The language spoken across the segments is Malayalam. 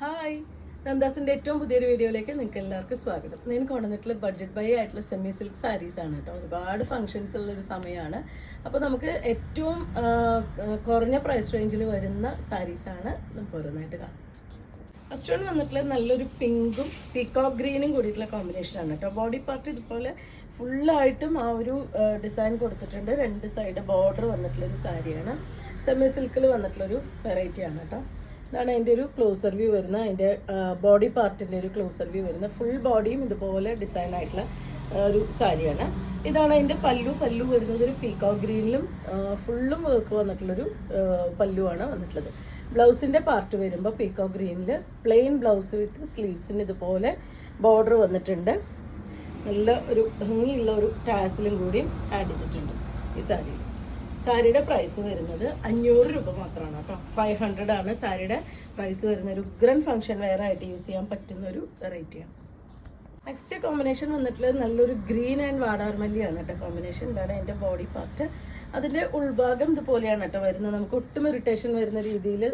ഹായ്, നന്ദാസിന്റെ ഏറ്റവും പുതിയൊരു വീഡിയോയിലേക്ക് നിങ്ങൾക്ക് എല്ലാവർക്കും സ്വാഗതം. ഞാൻ കൊണ്ടുവന്നിട്ടുള്ള ബഡ്ജറ്റ് ബൈ ആയിട്ടുള്ള സെമി സിൽക്ക് സാരീസ് ആണ് കേട്ടോ. ഒരുപാട് ഫംഗ്ഷൻസ് ഉള്ള ഒരു സമയമാണ്. അപ്പോൾ നമുക്ക് ഏറ്റവും കുറഞ്ഞ പ്രൈസ് റേഞ്ചിൽ വരുന്ന സാരീസാണ് നമുക്ക് ഓരോന്നായിട്ട് കാണാം. ഫസ്റ്റ് വൺ വന്നിട്ടുള്ള നല്ലൊരു പിങ്കും പീകോക്ക് ഗ്രീനും കൂടിയിട്ടുള്ള കോമ്പിനേഷനാണ് കേട്ടോ. ബോഡി പാർട്ട് ഇതുപോലെ ഫുള്ളായിട്ടും ആ ഒരു ഡിസൈൻ കൊടുത്തിട്ടുണ്ട്. രണ്ട് സൈഡ് ബോർഡർ വന്നിട്ടുള്ളൊരു സാരിയാണ്. സെമി സിൽക്കിൽ വന്നിട്ടുള്ളൊരു വെറൈറ്റിയാണ് കേട്ടോ. ഇതാണ് അതിൻ്റെ ഒരു ക്ലോസർ വ്യൂ വരുന്നത്. അതിൻ്റെ ബോഡി പാർട്ടിൻ്റെ ഒരു ക്ലോസർ വ്യൂ വരുന്നത്. ഫുൾ ബോഡിയും ഇതുപോലെ ഡിസൈൻ ആയിട്ടുള്ള ഒരു സാരിയാണ്. ഇതാണ് അതിൻ്റെ പല്ലു വരുന്നത് ഒരു പീകോക്ക് ഗ്രീനിലും ഫുള്ളും വർക്ക് വന്നിട്ടുള്ളൊരു പല്ലുവാണ് വന്നിട്ടുള്ളത്. ബ്ലൗസിൻ്റെ പാർട്ട് വരുമ്പോൾ പീകോക്ക് ഗ്രീനിൽ പ്ലെയിൻ ബ്ലൗസ് വിത്ത് സ്ലീവ്സിന് ഇതുപോലെ ബോർഡർ വന്നിട്ടുണ്ട്. നല്ല ഒരു ഭംഗിയുള്ള ഒരു ടാസിലും കൂടിയും ആഡ് ചെയ്തിട്ടുണ്ട് ഈ സാരിയിൽ. സാരിയുടെ പ്രൈസ് വരുന്നത് 500 രൂപ മാത്രമാണ് കേട്ടോ. 500 ആണ് സാരിയുടെ പ്രൈസ് വരുന്നത്. ഒരു ഉഗ്രൻ ഫംഗ്ഷൻ വെയർ ആയിട്ട് യൂസ് ചെയ്യാൻ പറ്റുന്ന ഒരു വെറൈറ്റിയാണ്. നെക്സ്റ്റ് കോമ്പിനേഷൻ വന്നിട്ടുള്ളത് നല്ലൊരു ഗ്രീൻ ആൻഡ് വാടാർമല്ലിയാണ് കേട്ടോ കോമ്പിനേഷൻ. ഇതാണ് അതിൻ്റെ ബോഡി പാർട്ട്. അതിൻ്റെ ഉൾഭാഗം ഇതുപോലെയാണ് കേട്ടോ വരുന്നത്. നമുക്ക് ഒട്ടും ഇറിറ്റേഷൻ വരുന്ന രീതിയിൽ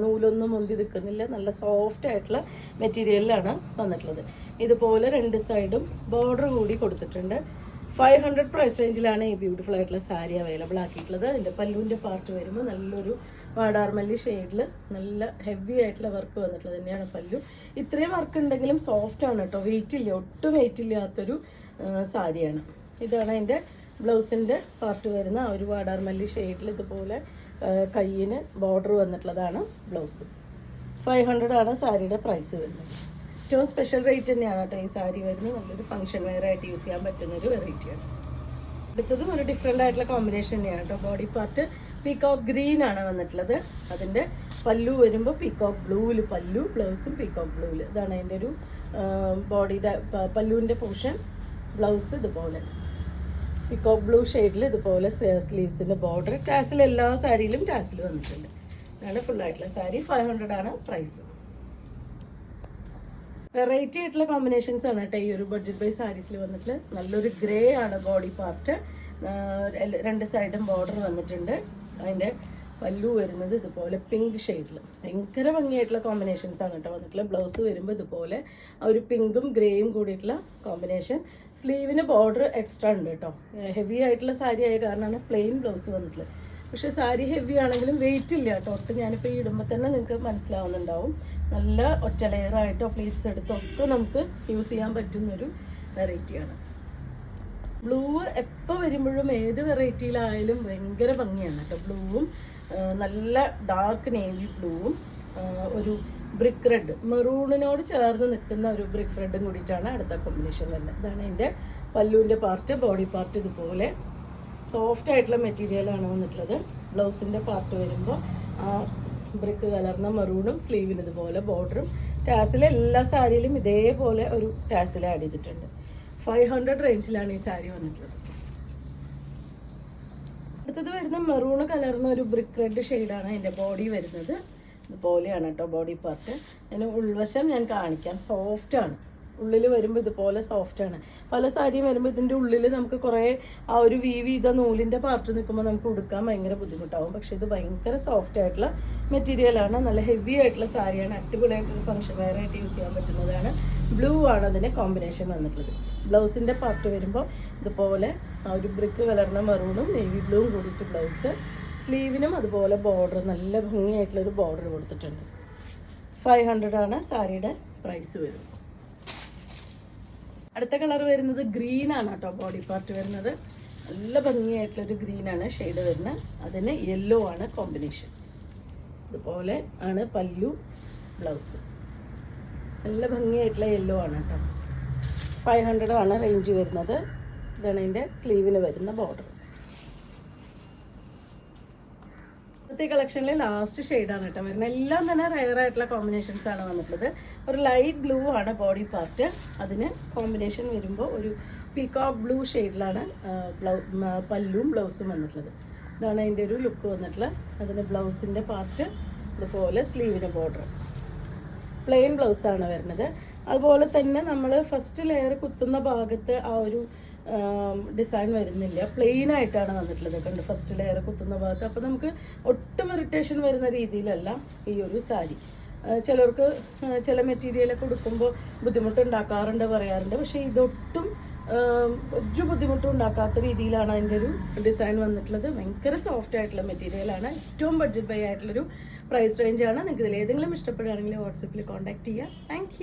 നൂലൊന്നും മുന്തി നിൽക്കുന്നില്ല. നല്ല സോഫ്റ്റ് ആയിട്ടുള്ള മെറ്റീരിയലിലാണ് വന്നിട്ടുള്ളത്. ഇതുപോലെ രണ്ട് സൈഡും ബോർഡർ കൂടി കൊടുത്തിട്ടുണ്ട്. 500 പ്രൈസ് റേഞ്ചിലാണ് ഈ ബ്യൂട്ടിഫുൾ ആയിട്ടുള്ള സാരി അവൈലബിൾ ആക്കിയിട്ടുള്ളത്. അതിൻ്റെ പല്ലുവിൻ്റെ പാർട്ട് വരുമ്പോൾ നല്ലൊരു വാടാർമല്ലി ഷെയ്ഡിൽ നല്ല ഹെവി ആയിട്ടുള്ള വർക്ക് വന്നിട്ടുള്ളത് തന്നെയാണ് പല്ലു. ഇത്രയും വർക്ക് ഉണ്ടെങ്കിലും സോഫ്റ്റ് ആണ് കേട്ടോ. വെയിറ്റ് ഇല്ല, ഒട്ടും വെയിറ്റ് ഇല്ലാത്തൊരു സാരിയാണ്. ഇതാണ് അതിൻ്റെ ബ്ലൗസിൻ്റെ പാർട്ട് വരുന്ന ഒരു വാടാർമല്ലി ഷെയ്ഡിൽ ഇതുപോലെ കയ്യിന് ബോർഡർ വന്നിട്ടുള്ളതാണ് ബ്ലൗസ്. 500 ആണ് സാരിയുടെ പ്രൈസ് വരുന്നത്. ഏറ്റവും സ്പെഷ്യൽ റേറ്റ് തന്നെയാണ് കേട്ടോ ഈ സാരി വരുന്നത്. നല്ലൊരു ഫംഗ്ഷൻ വെയർ ആയിട്ട് യൂസ് ചെയ്യാൻ പറ്റുന്ന ഒരു വെറൈറ്റിയാണ്. അടുത്തതും ഒരു ഡിഫറെൻ്റ് ആയിട്ടുള്ള കോമ്പിനേഷൻ തന്നെയാണ് കേട്ടോ. ബോഡി പാർട്ട് പീകോക്ക് ഗ്രീൻ ആണ് വന്നിട്ടുള്ളത്. അതിൻ്റെ പല്ലു വരുമ്പോൾ പീകോക്ക് ബ്ലൂവിൽ പല്ലു, ബ്ലൗസും പീകോക്ക് ബ്ലൂവിൽ. ഇതാണ് അതിൻ്റെ ഒരു ബോഡിയുടെ പല്ലുവിൻ്റെ പോർഷൻ. ബ്ലൗസ് ഇതുപോലെ പീകോക്ക് ബ്ലൂ ഷെയ്ഡിൽ ഇതുപോലെ സ്ലീവ്സിൻ്റെ ബോർഡർ. ടാസിൽ എല്ലാ സാരിയിലും ടാസിൽ വന്നിട്ടുണ്ട്. ഇതാണ് ഫുള്ളായിട്ടുള്ള സാരി. 500 ആണ് പ്രൈസ്. വെറൈറ്റി ആയിട്ടുള്ള കോമ്പിനേഷൻസ് ആണ് കേട്ടോ ഈ ഒരു ബഡ്ജറ്റ് ബൈ സാരീസിൽ വന്നിട്ടുള്ളത്. നല്ലൊരു ഗ്രേ ആണ് ബോഡി പാർട്ട്. രണ്ട് സൈഡും ബോർഡർ വന്നിട്ടുണ്ട്. അതിൻ്റെ പല്ലു വരുന്നത് ഇതുപോലെ പിങ്ക് ഷെയ്ഡിൽ. ഭയങ്കര ഭംഗിയായിട്ടുള്ള കോമ്പിനേഷൻസ് ആണ് കേട്ടോ വന്നിട്ടുള്ളത്. ബ്ലൗസ് വരുമ്പോൾ ഇതുപോലെ ആ ഒരു പിങ്കും ഗ്രേയും കൂടിയിട്ടുള്ള കോമ്പിനേഷൻ. സ്ലീവിന് ബോർഡർ എക്സ്ട്രാ ഉണ്ട് കേട്ടോ. ഹെവി ആയിട്ടുള്ള സാരി ആയ കാരണമാണ് പ്ലെയിൻ ബ്ലൗസ് വന്നിട്ടുള്ളത്. പക്ഷെ സാരി ഹെവി ആണെങ്കിലും വെയിറ്റ് ഇല്ല കേട്ടോ. ഒട്ടും ഞാനിപ്പോൾ ഈ ഇടുമ്പോൾ തന്നെ നിങ്ങൾക്ക് മനസ്സിലാവുന്നുണ്ടാവും. നല്ല ഒറ്റ ലെയറായിട്ടോ പ്ലീറ്റ്സ് എടുത്തോ ഒക്കെ നമുക്ക് യൂസ് ചെയ്യാൻ പറ്റുന്നൊരു വെറൈറ്റിയാണ്. ബ്ലൂ എപ്പോൾ വരുമ്പോഴും ഏത് വെറൈറ്റിയിലായാലും ഭയങ്കര ഭംഗിയാണ് കേട്ടോ. ബ്ലൂവും നല്ല ഡാർക്ക് നേവി ബ്ലൂവും ഒരു ബ്രിക്ക് റെഡ് മെറൂണിനോട് ചേർന്ന് നിൽക്കുന്ന ഒരു ബ്രിക്ക് റെഡും കൂടിയിട്ടാണ് അടുത്ത കോമ്പിനേഷൻ വരുന്നത്. ഇതാണ് എൻ്റെ പല്ലുവിൻ്റെ പാർട്ട്. ബോഡി പാർട്ട് ഇതുപോലെ സോഫ്റ്റ് ആയിട്ടുള്ള മെറ്റീരിയലാണ് വന്നിട്ടുള്ളത്. ബ്ലൗസിൻ്റെ പാർട്ട് വരുമ്പോൾ ബ്രിക്ക് കലർന്ന മെറൂണും സ്ലീവിന് ഇതുപോലെ ബോർഡറും. ടാസിൽ എല്ലാ സാരിയിലും ഇതേപോലെ ഒരു ടാസിൽ ആഡ് ചെയ്തിട്ടുണ്ട്. 500 റേഞ്ചിലാണ് ഈ സാരി വന്നിട്ടുള്ളത്. അടുത്തത് വരുന്ന മെറൂണ് കലർന്ന ഒരു ബ്രിക്ക് റെഡ് ഷെയ്ഡാണ് അതിൻ്റെ ബോഡി വരുന്നത്. ഇതുപോലെയാണ് കേട്ടോ ബോഡി പാർട്ട്. അതിന് ഉൾവശം ഞാൻ കാണിക്കാം. സോഫ്റ്റാണ്. ഉള്ളിൽ വരുമ്പോൾ ഇതുപോലെ സോഫ്റ്റാണ്. പല സാരിയും വരുമ്പോൾ ഇതിൻ്റെ ഉള്ളിൽ നമുക്ക് കുറേ ആ ഒരു ചെയ്ത നൂലിൻ്റെ പാർട്ട് നിൽക്കുമ്പോൾ നമുക്ക് ഉടുക്കാൻ ഭയങ്കര ബുദ്ധിമുട്ടാവും. പക്ഷേ ഇത് ഭയങ്കര സോഫ്റ്റ് ആയിട്ടുള്ള മെറ്റീരിയലാണ്. നല്ല ഹെവി ആയിട്ടുള്ള സാരിയാണ്. അടിപൊളിയായിട്ടൊരു ഫംഗ്ഷൻ വെയർ ആയിട്ട് യൂസ് ചെയ്യാൻ പറ്റുന്നതാണ്. ബ്ലൂ ആണ് അതിന് കോമ്പിനേഷൻ വന്നിട്ടുള്ളത്. ബ്ലൗസിൻ്റെ പാർട്ട് വരുമ്പോൾ ഇതുപോലെ ആ ഒരു ബ്രിക്ക് കലർന്ന മെറൂണും നേവി ബ്ലൂവും കൂടിയിട്ട് ബ്ലൗസ്. സ്ലീവിനും അതുപോലെ ബോർഡർ നല്ല ഭംഗിയായിട്ടുള്ളൊരു ബോർഡർ കൊടുത്തിട്ടുണ്ട്. 500 ആണ് സാരിയുടെ പ്രൈസ് വരുന്നത്. അടുത്ത കളർ വരുന്നത് ഗ്രീൻ ആണ് കേട്ടോ. ബോഡി പാർട്ട് വരുന്നത് നല്ല ഭംഗിയായിട്ടുള്ളൊരു ഗ്രീനാണ് ഷെയ്ഡ് വരുന്നത്. അതിന് യെല്ലോ ആണ് കോമ്പിനേഷൻ. ഇതുപോലെ ആണ് പല്ലു, ബ്ലൗസ്. നല്ല ഭംഗിയായിട്ടുള്ള യെല്ലോ ആണ് കേട്ടോ. 500 ആണ് റേഞ്ച് വരുന്നത്. ഇതാണ് അതിൻ്റെ സ്ലീവിന് വരുന്ന ബോർഡർ. ഇന്നത്തെ കളക്ഷനിലെ ലാസ്റ്റ് ഷെയ്ഡാണ് കേട്ടോ വരുന്നത്. എല്ലാം തന്നെ റയർ ആയിട്ടുള്ള കോമ്പിനേഷൻസ് ആണ് വന്നിട്ടുള്ളത്. ഒരു ലൈറ്റ് ബ്ലൂ ആണ് ബോഡി പാർട്ട്. അതിന് കോമ്പിനേഷൻ വരുമ്പോൾ ഒരു പീകോക്ക് ബ്ലൂ ഷെയ്ഡിലാണ് പല്ലും ബ്ലൗസും വന്നിട്ടുള്ളത്. ഇതാണ് അതിൻ്റെ ഒരു ലുക്ക് വന്നിട്ടുള്ളത്. അതിന് ബ്ലൗസിൻ്റെ പാർട്ട് ഇതുപോലെ സ്ലീവിന് ബോർഡർ. പ്ലെയിൻ ബ്ലൗസാണ് വരുന്നത്. അതുപോലെ തന്നെ നമ്മൾ ഫസ്റ്റ് ലെയർ കുത്തുന്ന ഭാഗത്ത് ആ ഒരു ഡിസൈൻ വരുന്നില്ല, പ്ലെയിൻ ആയിട്ടാണ് വന്നിട്ടുള്ളത്. കണ്ട് ഫസ്റ്റ് ലെയർ കുത്തുന്ന ഭാഗത്ത്. അപ്പോൾ നമുക്ക് ഒട്ടും ഇറിറ്റേഷൻ വരുന്ന രീതിയിലല്ല ഈ ഒരു സാരി. ചിലർക്ക് ചില മെറ്റീരിയലൊക്കെ കൊടുക്കുമ്പോൾ ബുദ്ധിമുട്ടുണ്ടാക്കാറുണ്ട് പറയാറുണ്ട്. പക്ഷേ ഇതൊട്ടും ഒരു ബുദ്ധിമുട്ടും ഉണ്ടാക്കാത്ത രീതിയിലാണ് അതിൻ്റെ ഒരു ഡിസൈൻ വന്നിട്ടുള്ളത്. ഭയങ്കര സോഫ്റ്റ് ആയിട്ടുള്ള മെറ്റീരിയലാണ്. ഏറ്റവും ബഡ്ജറ്റ് ബൈ ആയിട്ടുള്ളൊരു പ്രൈസ് റേഞ്ചാണ്. നിങ്ങൾക്ക് ഇതിൽ ഏതെങ്കിലും ഇഷ്ടപ്പെടുകയാണെങ്കിൽ വാട്സപ്പിൽ കോൺടാക്ട് ചെയ്യുക. താങ്ക്